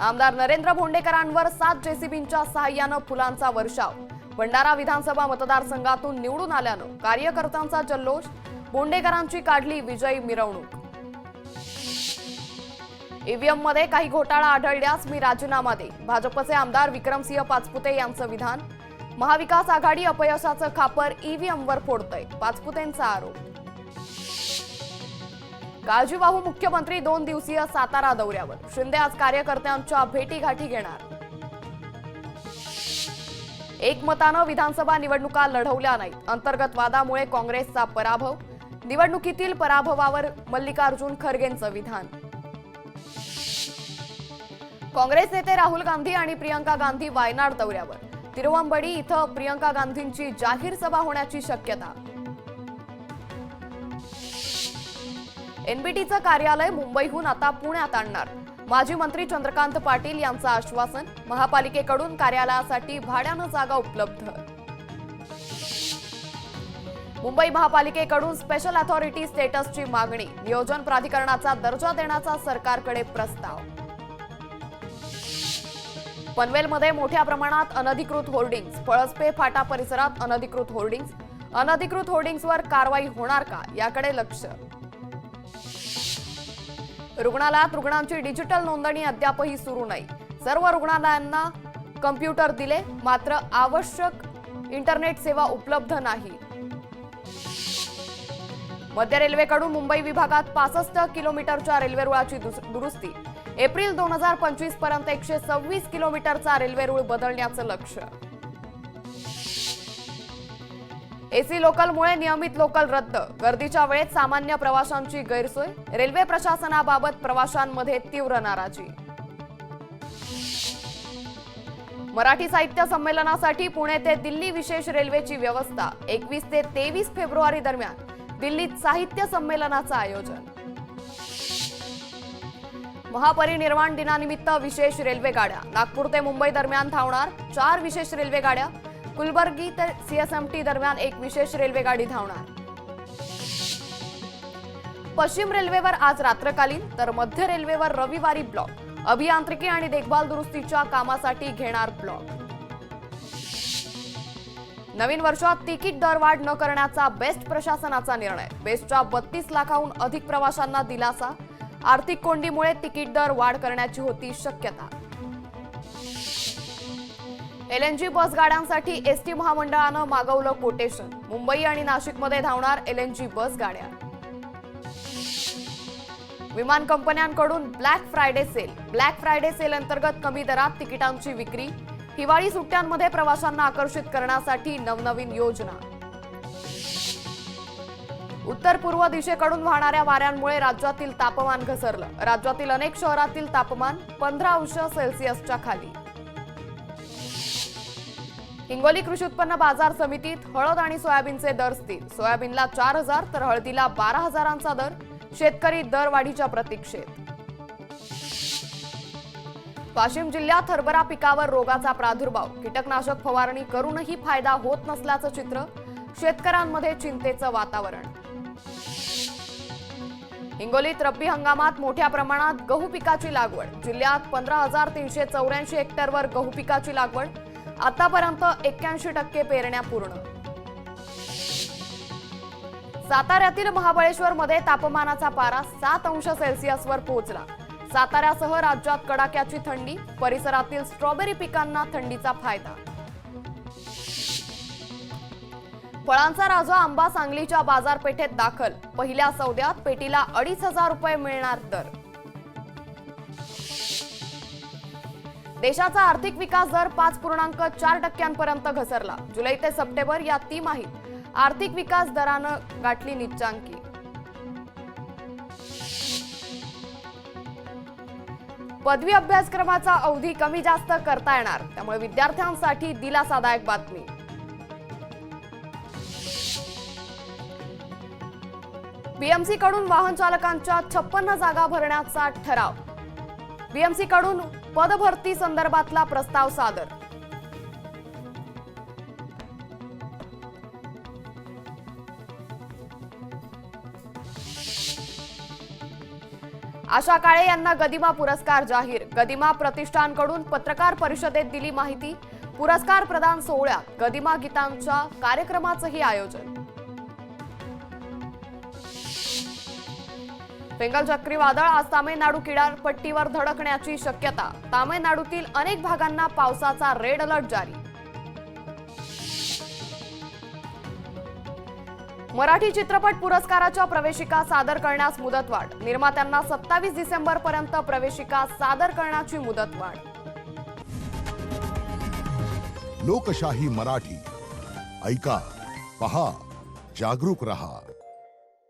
आमदार नरेंद्र भोंडेकरांवर 7 जेसीबींच्या सहाय्याने फुलांचा वर्षाव। भंडारा विधानसभा मतदारसंघातून निवडून आल्यानं कार्यकर्त्यांचा जल्लोष। भोंडेकरांची काढली विजयी मिरवणूक। ईव्हीएम मध्ये काही घोटाळा आढळल्यास मी राजीनामा देईन, भाजपचे आमदार विक्रमसिंह पाचपुते यांचं विधान। महाविकास आघाडी अपयशाचं खापर ईव्हीएमवर फोडतंय, पाचपुतेंचा आरोप। काळजीवाहू मुख्यमंत्री 2 दिवसीय सातारा दौऱ्यावर। शिंदे आज कार्यकर्त्यांच्या भेटीगाठी घेणार। एकमतानं विधानसभा निवडणुका लढवल्या नाहीत, अंतर्गत वादामुळे काँग्रेसचा पराभव। निवडणुकीतील पराभवावर मल्लिकार्जुन खरगेंचं विधान। काँग्रेस नेते राहुल गांधी आणि प्रियंका गांधी वायनाड दौऱ्यावर। तिरुवंबडी इथं प्रियंका गांधींची जाहीर सभा होण्याची शक्यता। एनबीटीचं कार्यालय मुंबईहून आता पुण्यात आणणार, माजी मंत्री चंद्रकांत पाटील यांचं आश्वासन। महापालिकेकडून कार्यालयासाठी भाड्यानं जागा उपलब्ध। मुंबई महापालिकेकडून स्पेशल अथॉरिटी स्टेटसची मागणी। नियोजन प्राधिकरणाचा दर्जा देण्याचा सरकारकडे प्रस्ताव। पनवेलमध्ये मोठ्या प्रमाणात अनधिकृत होर्डिंग्स। पळसपे फाटा परिसरात अनधिकृत होर्डिंग्स। अनधिकृत होर्डिंग्सवर कारवाई होणार का, याकडे लक्ष। रुग्णालयात रुग्णांची डिजिटल नोंदणी अद्यापही सुरू नाही। सर्व रुग्णालयांना कॉम्प्युटर दिले, मात्र आवश्यक इंटरनेट सेवा उपलब्ध नाही। मध्य रेल्वेकडून मुंबई विभागात 65 किलोमीटरच्या रेल्वे रुळाची दुरुस्ती। एप्रिल 2025 पर्यंत 126 किलोमीटरचा रेल्वे रुळ बदलण्याचं लक्ष्य। एसी लोकलमुळे नियमित लोकल रद्द। गर्दीच्या वेळेत सामान्य प्रवाशांची गैरसोय। रेल्वे प्रशासनाबाबत प्रवाशांमध्ये तीव्र नाराजी। मराठी साहित्य संमेलनासाठी पुणे ते दिल्ली विशेष रेल्वेची व्यवस्था। 21 ते 23 फेब्रुवारी दरम्यान दिल्लीत साहित्य संमेलनाचं आयोजन। महापरिनिर्वाण दिनानिमित्त विशेष रेल्वे गाड्या। नागपूर ते मुंबई दरम्यान धावणार 4 विशेष रेल्वे गाड्या। कुलबर्गी ते सीएसएमटी दरम्यान 1 विशेष रेल्वे गाडी धावणार। पश्चिम रेल्वेवर आज रात्रकालीन तर मध्य रेल्वेवर रविवारी ब्लॉक। अभियांत्रिकी आणि देखभाल दुरुस्तीच्या कामासाठी घेणार ब्लॉक। नवीन वर्षात तिकीट दरवाढ न करण्याचा बेस्ट प्रशासनाचा निर्णय। बेस्टच्या 32 लाखाहून अधिक प्रवाशांना दिलासा। आर्थिक कोंडीमुळे तिकीट दर वाढ करण्याची होती शक्यता। एलएनजी बस गाड्यांसाठी एसटी महामंडळानं मागवलं कोटेशन। मुंबई आणि नाशिकमध्ये धावणार एलएनजी बस गाड्या। विमान कंपन्यांकडून black Friday sale. Black Friday sale अंतर्गत कमी दरात तिकिटांची विक्री। हिवाळी सुट्ट्यांमध्ये प्रवाशांना आकर्षित करण्यासाठी नवनवीन योजना। उत्तर पूर्व दिशेकडून वाहणाऱ्या वाऱ्यांमुळे राज्यातील तापमान घसरलं। राज्यातील अनेक शहरातील तापमान 15 अंश सेल्सिअसच्या खाली। हिंगोली कृषी उत्पन्न बाजार समितीत हळद आणि सोयाबीनचे दर स्थिर। सोयाबीनला 4000 तर हळदीला 12000चा दर। शेतकरी दरवाढीच्या प्रतीक्षेत। वाशिम जिल्ह्यात हरभरा पिकावर रोगाचा प्रादुर्भाव। कीटकनाशक फवारणी करूनही फायदा होत नसल्याचं चित्र। शेतकऱ्यांमध्ये चिंतेचं वातावरण। हिंगोलीत रब्बी हंगामात मोठ्या प्रमाणात गहू पिकाची लागवड। जिल्ह्यात 15384 हेक्टरवर गहू पिकाची लागवड। आतापर्यंत 81% पेरण्या पूर्ण। साताऱ्यातील महाबळेश्वरमध्ये तापमानाचा पारा 7 अंश सेल्सिअसवर पोहोचला। साताऱ्यासह राज्यात कडाक्याची थंडी। परिसरातील स्ट्रॉबेरी पिकांना थंडीचा फायदा। फळांचा राजा आंबा सांगलीच्या बाजारपेठेत दाखल। पहिल्या सौद्यात पेटीला 2500 रुपये मिळणार दर। देशाचा आर्थिक विकास दर 5.4% पर्यंत घसरला। जुलै ते सप्टेंबर या तिमाहीत आर्थिक विकास दरानं गाठली नीचांकी। पदवी अभ्यासक्रमाचा अवधी कमी जास्त करता येणार, त्यामुळे विद्यार्थ्यांसाठी दिलासादायक बातमी। बीएमसी कडून वाहन चालकांच्या 56 जागा भरण्याचा ठराव। बीएमसी कडून पदभरती संदर्भातला प्रस्ताव सादर। आशा काळे यांना गदिमा पुरस्कार जाहीर. गदिमा प्रतिष्ठानकडून पत्रकार परिषदेत दिली माहिती. पुरस्कार प्रदान सोहळ्यात गदिमा गीतांच्या कार्यक्रमाचंही आयोजन. बेंगल चक्रीवादळ आज तामिळनाडू किनारपट्टीवर धडकण्याची शक्यता. तामिळनाडूतील अनेक भागांना पावसाचा रेड अलर्ट जारी. मराठी चित्रपट पुरस्काराच्या प्रवेशिका सादर करण्यास मुदतवाढ. निर्मात्यांना 27 डिसेंबर पर्यंत प्रवेशिका सादर करण्याची मुदतवाढ. लोकशाही मराठी ऐका, पहा, जागरूक रहा.